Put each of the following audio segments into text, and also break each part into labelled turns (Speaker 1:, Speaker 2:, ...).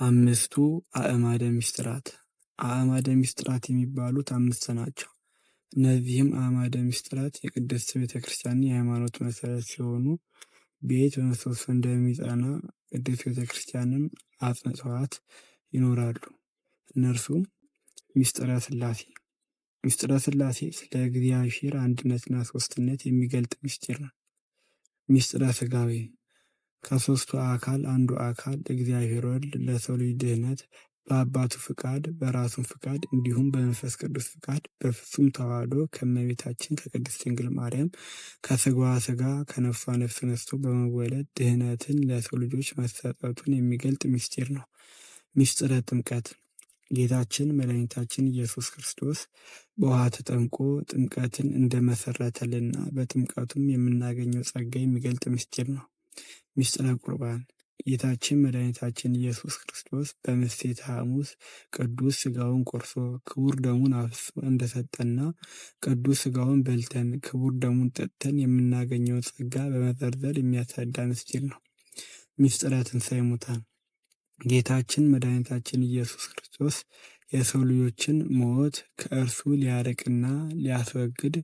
Speaker 1: አምስቱ አእማደ ምስጢራት አእማደ ምስጢራት የሚባሉት አምስት ናቸው። እነዚህም አእማደ ምስጢራት የቅድስት ቤተክርስቲያን የሃይማኖት መሰረት ሲሆኑ ቤት በምሰሶ እንደሚጸና ቅድስት ቤተክርስቲያንም አጽንተዋት ይኖራሉ። እነርሱም ምስጢረ ሥላሴ ምስጢረ ሥላሴ ስለ እግዚአብሔር አንድነትና ሦስትነት የሚገልጥ ምስጢር ነው። ምስጢረ ሥጋዌ ከሦስቱ አካል አንዱ አካል እግዚአብሔር ወልድ ለሰው ልጅ ድህነት በአባቱ ፍቃድ በራሱም ፍቃድ እንዲሁም በመንፈስ ቅዱስ ፍቃድ በፍጹም ተዋህዶ ከእመቤታችን ከቅድስት ድንግል ማርያም ከሥጋዋ ሥጋ ከነፍሷ ነፍስ ነስቶ በመወለድ ድህነትን ለሰው ልጆች መሰጠቱን የሚገልጥ ምስጢር ነው። ምስጢረ ጥምቀት ጌታችን መድኃኒታችን ኢየሱስ ክርስቶስ በውሃ ተጠምቆ ጥምቀትን እንደመሰረተልና በጥምቀቱም የምናገኘው ጸጋ የሚገልጥ ምስጢር ነው። ምስጢረ ቁርባን ጌታችን መድኃኒታችን ኢየሱስ ክርስቶስ በምሴተ ሐሙስ ቅዱስ ሥጋውን ቆርሶ ክቡር ደሙን አፍስሶ እንደሰጠና ቅዱስ ሥጋውን በልተን ክቡር ደሙን ጠጥተን የምናገኘው ጸጋ በመዘርዘር የሚያስረዳ ምስጢር ነው። ምስጢረ ትንሣኤ ሙታን ጌታችን መድኃኒታችን ኢየሱስ ክርስቶስ የሰው ልጆችን ሞት ከእርሱ ሊያርቅና ሊያስወግድ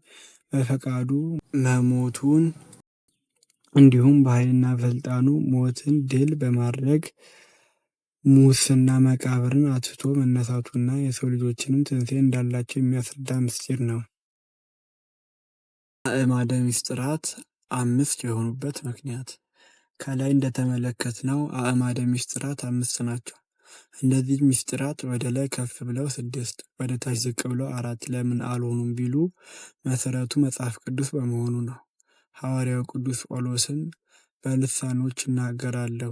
Speaker 1: በፈቃዱ መሞቱን እንዲሁም በኃይልና በሥልጣኑ ሞትን ድል በማድረግ ሙስና መቃብርን አጥፍቶ መነሳቱና የሰው ልጆችንም ትንሣኤ እንዳላቸው የሚያስረዳ ምስጢር ነው። አእማደ ምስጢራት አምስት የሆኑበት ምክንያት ከላይ እንደተመለከትነው አእማደ ምስጢራት አምስት ናቸው። እነዚህ ምስጢራት ወደ ላይ ከፍ ብለው 6 ወደ ታች ዝቅ ብለው 4 ለምን አልሆኑም ቢሉ መሰረቱ መጽሐፍ ቅዱስ በመሆኑ ነው። ሐዋርያው ቅዱስ ጳውሎስም በልሳኖች እናገራለሁ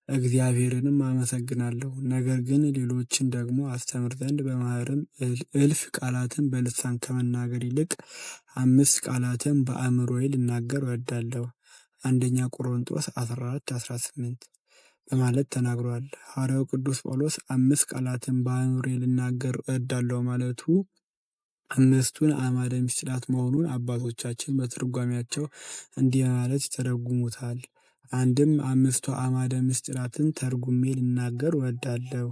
Speaker 1: እግዚአብሔርንም አመሰግናለሁ፣ ነገር ግን ሌሎችን ደግሞ አስተምር ዘንድ በማህረም እልፍ ቃላትን በልሳን ከመናገር ይልቅ 5 ቃላትን በአእምሮዬ ልናገር እወዳለሁ። አንደኛ ቆሮንቶስ 14:18 በማለት ተናግሯል። ሐዋርያው ቅዱስ ጳውሎስ 5 ቃላትን በአእምሮዬ ልናገር እወዳለሁ ማለቱ አምስቱን አእማደ ምስጢራት መሆኑን አባቶቻችን በትርጓሜያቸው እንዲህ ማለት ይተረጉሙታል። አንድም አምስቱ አእማደ ምስጢራትን ተርጉሜ ልናገር እወዳለሁ።